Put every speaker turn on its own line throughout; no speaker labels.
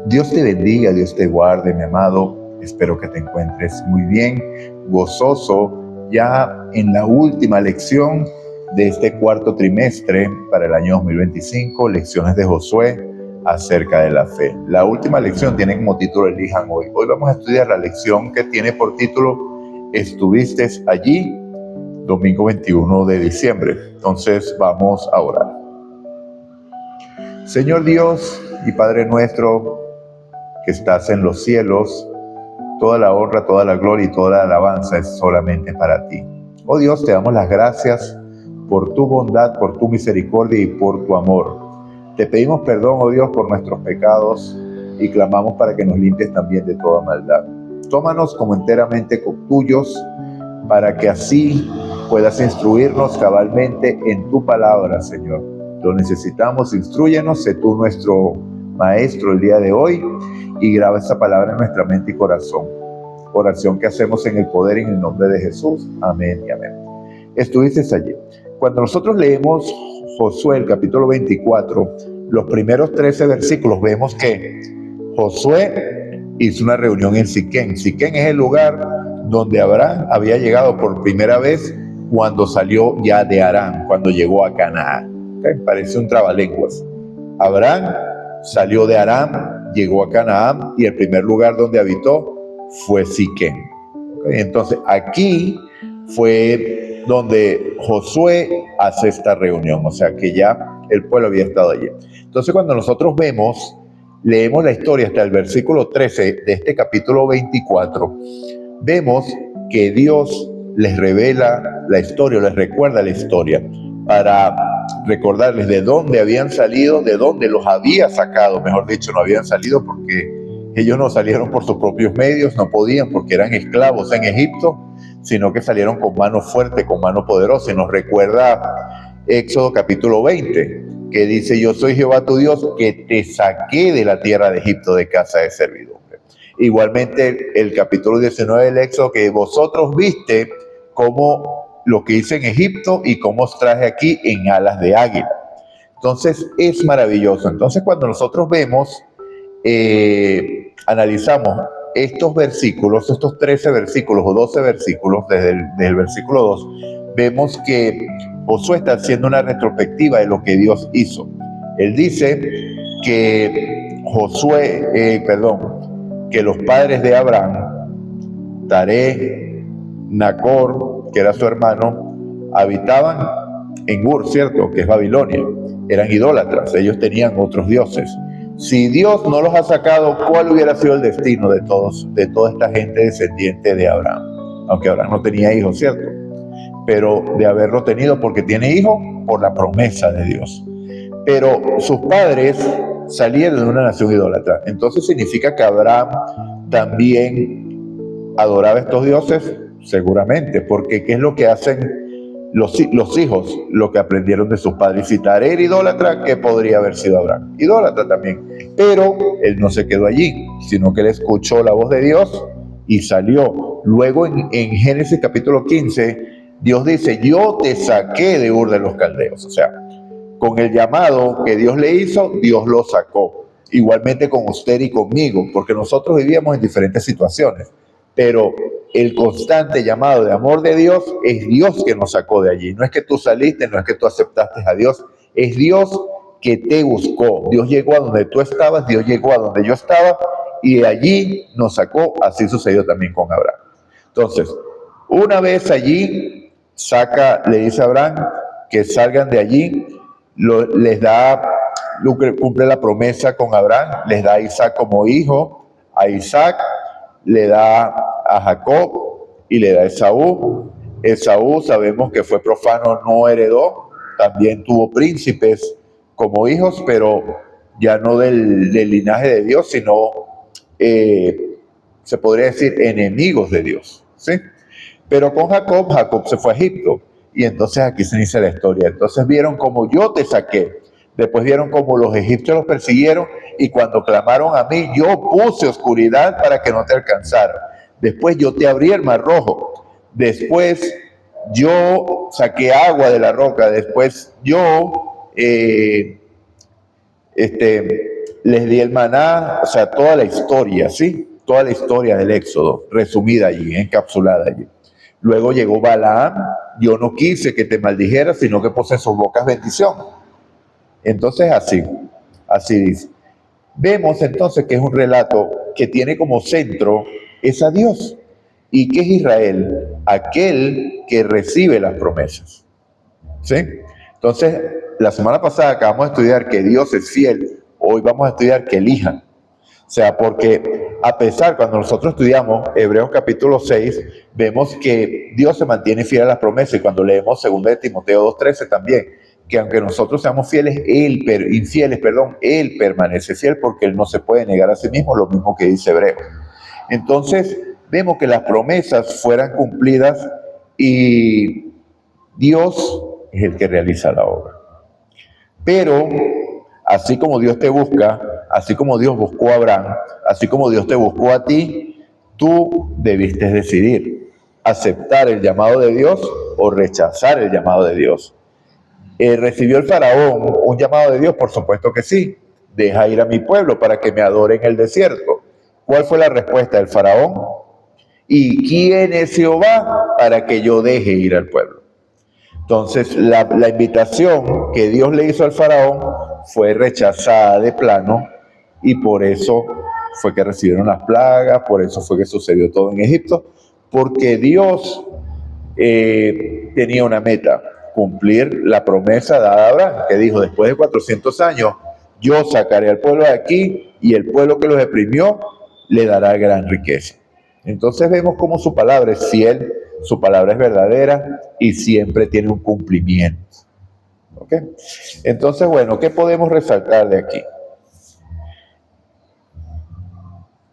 Dios te bendiga, Dios te guarde, mi amado. Espero que te encuentres muy bien, gozoso, ya en la última lección de este cuarto trimestre para el año 2025, lecciones de Josué acerca de la fe. La última lección tiene como título Elijan hoy. Hoy vamos a estudiar la lección que tiene por título ¿Estuviste allí? Domingo 21 de diciembre. Entonces vamos a orar. Señor Dios y Padre nuestro que estás en los cielos, toda la honra, toda la gloria y toda la alabanza es solamente para ti. Oh Dios, te damos las gracias por tu bondad, por tu misericordia y por tu amor. Te pedimos perdón, oh Dios, por nuestros pecados y clamamos para que nos limpies también de toda maldad. Tómanos como enteramente tuyos, para que así puedas instruirnos cabalmente en tu palabra, Señor. Lo necesitamos, instrúyenos, sé tú nuestro maestro el día de hoy y graba esta palabra en nuestra mente y corazón. Oración que hacemos en el poder y en el nombre de Jesús. Amén y amén. Estuviste allí. Cuando nosotros leemos Josué, el capítulo 24, los primeros 13 versículos, vemos que Josué hizo una reunión en Siquén. Siquén es el lugar donde Abraham había llegado por primera vez cuando salió ya de Harán, cuando llegó a Canaán. ¿Okay? Parece un trabalenguas. Abraham salió de Harán, llegó a Canaán y el primer lugar donde habitó fue Siquén. ¿Okay? Entonces aquí fue donde Josué hace esta reunión, o sea que ya el pueblo había estado allí. Entonces cuando nosotros leemos la historia hasta el versículo 13 de este capítulo 24, vemos que Dios les revela la historia, les recuerda la historia, para recordarles de dónde habían salido, de dónde los había sacado, mejor dicho, no habían salido porque ellos no salieron por sus propios medios, no podían porque eran esclavos en Egipto, sino que salieron con mano fuerte, con mano poderosa. Y nos recuerda Éxodo capítulo 20, que dice: yo soy Jehová tu Dios, que te saqué de la tierra de Egipto, de casa de servidumbre. Igualmente el capítulo 19 del Éxodo, que vosotros viste cómo lo que hice en Egipto y cómo os traje aquí en alas de águila. Entonces es maravilloso. Entonces cuando nosotros analizamos estos versículos, estos 13 versículos o 12 versículos, desde el versículo 2, vemos que Josué está haciendo una retrospectiva de lo que Dios hizo. Él dice que que los padres de Abraham, Taré, Nacor, que era su hermano, habitaban en Ur, ¿cierto? Que es Babilonia. Eran idólatras, ellos tenían otros dioses. Si Dios no los ha sacado, ¿cuál hubiera sido el destino de toda esta gente descendiente de Abraham? Aunque Abraham no tenía hijos, ¿cierto? Pero de haberlo tenido porque tiene hijos, por la promesa de Dios. Pero sus padres salieron de una nación idólatra. Entonces significa que Abraham también adoraba a estos dioses, seguramente, porque ¿qué es lo que hacen los hijos? Lo que aprendieron de sus padres. Si Taré era idólatra, ¿qué podría haber sido Abraham? Idólatra también. Pero él no se quedó allí, sino que él escuchó la voz de Dios y salió. Luego en Génesis capítulo 15, Dios dice: yo te saqué de Ur de los Caldeos. O sea, con el llamado que Dios le hizo, Dios lo sacó. Igualmente con usted y conmigo, porque nosotros vivíamos en diferentes situaciones, pero el constante llamado de amor de Dios es Dios que nos sacó de allí. No es que tú saliste, no es que tú aceptaste a Dios, es Dios que te buscó. Dios llegó a donde tú estabas, Dios llegó a donde yo estaba y de allí nos sacó. Así sucedió también con Abraham. Entonces, una vez allí, le dice a Abraham que salgan de allí, cumple la promesa con Abraham, les da a Isaac como hijo, a Isaac le da a Jacob y le da a Esaú. Esaú sabemos que fue profano, no heredó, también tuvo príncipes como hijos, pero ya no del linaje de Dios, sino se podría decir enemigos de Dios, ¿sí? Pero con Jacob se fue a Egipto. Y entonces aquí se inicia la historia. Entonces vieron como yo te saqué. Después vieron como los egipcios los persiguieron. Y cuando clamaron a mí, yo puse oscuridad para que no te alcanzara. Después yo te abrí el mar rojo. Después yo saqué agua de la roca. Después yo les di el maná, o sea, toda la historia, ¿sí? Toda la historia del Éxodo, resumida allí, encapsulada allí. Luego llegó Balaam, yo no quise que te maldijeras, sino que puse en sus bocas bendición. Entonces así dice. Vemos entonces que es un relato que tiene como centro es a Dios. ¿Y qué es Israel? Aquel que recibe las promesas. ¿Sí? Entonces, la semana pasada acabamos de estudiar que Dios es fiel. Hoy vamos a estudiar que elija. O sea, porque a pesar, cuando nosotros estudiamos Hebreos capítulo 6, vemos que Dios se mantiene fiel a las promesas. Y cuando leemos 2 de Timoteo 2:13 también, que aunque nosotros seamos infieles, Él permanece fiel porque Él no se puede negar a sí mismo, lo mismo que dice Hebreos. Entonces, vemos que las promesas fueran cumplidas y Dios es el que realiza la obra. Pero, así como Dios te busca, así como Dios buscó a Abraham, así como Dios te buscó a ti, tú debiste decidir aceptar el llamado de Dios o rechazar el llamado de Dios. ¿Recibió el faraón un llamado de Dios? Por supuesto que sí. Deja ir a mi pueblo para que me adore en el desierto. ¿Cuál fue la respuesta del faraón? ¿Y quién es Jehová para que yo deje ir al pueblo? Entonces, la invitación que Dios le hizo al faraón fue rechazada de plano y por eso fue que recibieron las plagas, por eso fue que sucedió todo en Egipto, porque Dios tenía una meta, cumplir la promesa dada a Abraham, que dijo, después de 400 años, yo sacaré al pueblo de aquí y el pueblo que los oprimió le dará gran riqueza. Entonces vemos cómo su palabra es fiel, su palabra es verdadera y siempre tiene un cumplimiento. ¿Ok? Entonces, bueno, ¿qué podemos resaltar de aquí?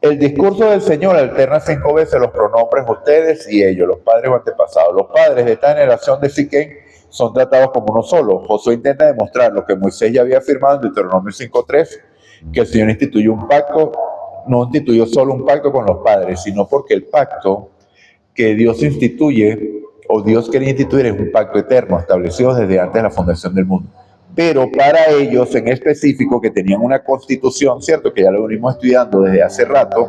El discurso del Señor alterna 5 veces los pronombres ustedes y ellos, los padres o antepasados. Los padres de esta generación de Siquén son tratados como uno solo. Josué intenta demostrar lo que Moisés ya había afirmado en Deuteronomio 5:3, que el Señor instituyó un pacto, no instituyó solo un pacto con los padres, sino porque el pacto que Dios instituye o Dios quería instituir es un pacto eterno establecido desde antes de la fundación del mundo. Pero para ellos en específico, que tenían una constitución, ¿cierto? Que ya lo venimos estudiando desde hace rato,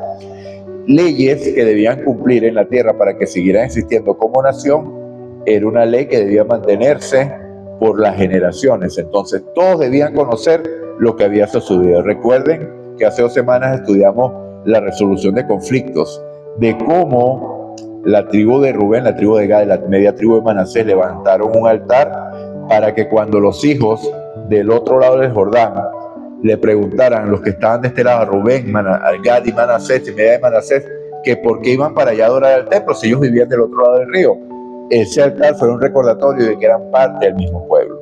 leyes que debían cumplir en la tierra para que siguieran existiendo como nación, era una ley que debía mantenerse por las generaciones. Entonces todos debían conocer lo que había sucedido. Recuerden que hace 2 semanas estudiamos la resolución de conflictos, de cómo la tribu de Rubén, la tribu de Gad y la media tribu de Manasés levantaron un altar para que cuando los hijos del otro lado del Jordán le preguntaran, los que estaban de este lado, a Rubén, a Gad y Manasés y media de Manasés, que por qué iban para allá a adorar al templo si ellos vivían del otro lado del río. Ese altar fue un recordatorio de que eran parte del mismo pueblo.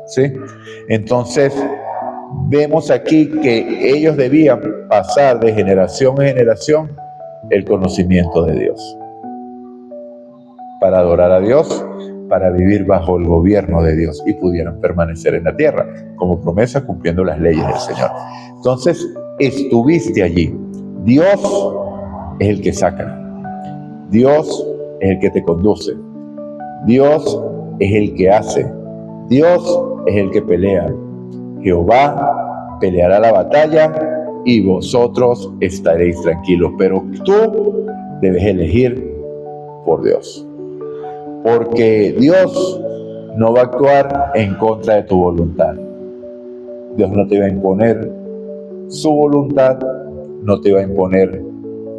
¿Sí? Entonces, vemos aquí que ellos debían pasar de generación en generación el conocimiento de Dios. Para adorar a Dios, para vivir bajo el gobierno de Dios y pudieran permanecer en la tierra, como promesa cumpliendo las leyes del Señor. Entonces, estuviste allí. Dios es el que saca. Dios es el que te conduce. Dios es el que hace. Dios es el que pelea. Jehová peleará la batalla y vosotros estaréis tranquilos. Pero tú debes elegir por Dios. Porque Dios no va a actuar en contra de tu voluntad. Dios no te va a imponer su voluntad, no te va a imponer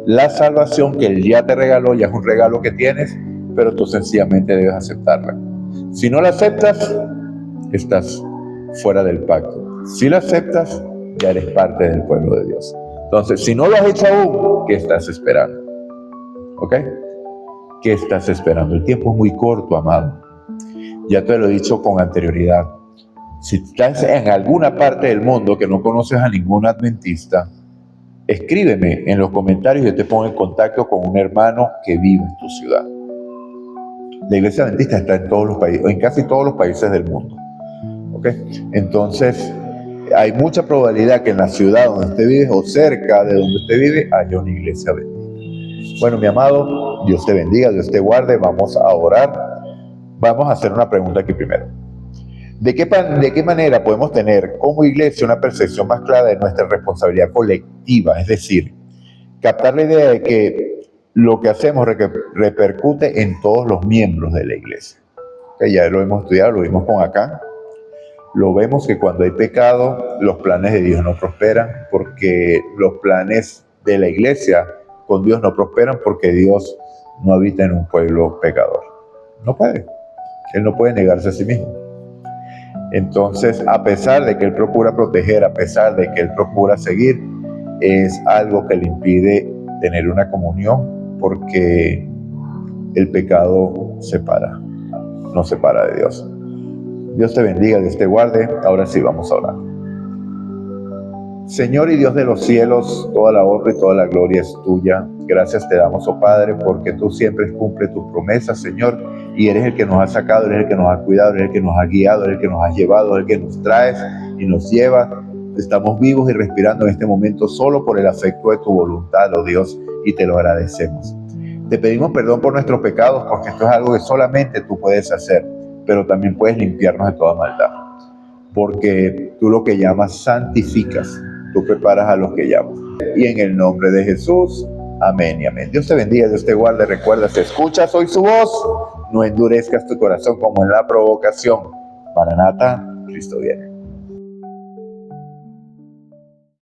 la salvación que Él ya te regaló, ya es un regalo que tienes, pero tú sencillamente debes aceptarla. Si no la aceptas, estás fuera del pacto. Si la aceptas, ya eres parte del pueblo de Dios. Entonces, si no lo has hecho aún, ¿qué estás esperando? ¿Ok? ¿Qué estás esperando? El tiempo es muy corto, amado. Ya te lo he dicho con anterioridad. Si estás en alguna parte del mundo que no conoces a ningún adventista, escríbeme en los comentarios y yo te pongo en contacto con un hermano que vive en tu ciudad. La iglesia adventista está en todos los países, en casi todos los países del mundo. ¿Ok? Entonces, hay mucha probabilidad que en la ciudad donde usted vive o cerca de donde usted vive haya una iglesia adventista. Bueno, mi amado, Dios te bendiga, Dios te guarde. Vamos a orar. Vamos a hacer una pregunta aquí primero. ¿De qué manera podemos tener como iglesia una percepción más clara de nuestra responsabilidad colectiva? Es decir, captar la idea de que lo que hacemos repercute en todos los miembros de la iglesia. Que ya lo hemos estudiado, lo vimos con Acán. Lo vemos que cuando hay pecado, los planes de Dios no prosperan, porque los planes de la iglesia con Dios no prosperan, porque Dios no habita en un pueblo pecador. No puede. Él no puede negarse a sí mismo. Entonces, a pesar de que Él procura proteger, a pesar de que Él procura seguir, es algo que le impide tener una comunión, porque el pecado separa, nos separa de Dios. Dios te bendiga, Dios te guarde. Ahora sí vamos a orar. Señor y Dios de los cielos, toda la honra y toda la gloria es tuya. Gracias te damos, oh Padre, porque tú siempre cumples tus promesas, Señor, y eres el que nos ha sacado, eres el que nos ha cuidado, eres el que nos ha guiado, eres el que nos ha llevado, eres el que nos traes y nos lleva. Estamos vivos y respirando en este momento solo por el afecto de tu voluntad, oh Dios, y te lo agradecemos. Te pedimos perdón por nuestros pecados, porque esto es algo que solamente tú puedes hacer, pero también puedes limpiarnos de toda maldad, porque tú lo que llamas santificas, tú preparas a los que llamas. Y en el nombre de Jesús, amén y amén. Dios te bendiga, Dios te guarde. Recuerda, si escuchas hoy su voz, no endurezcas tu corazón como en la provocación. Maranata, Cristo viene.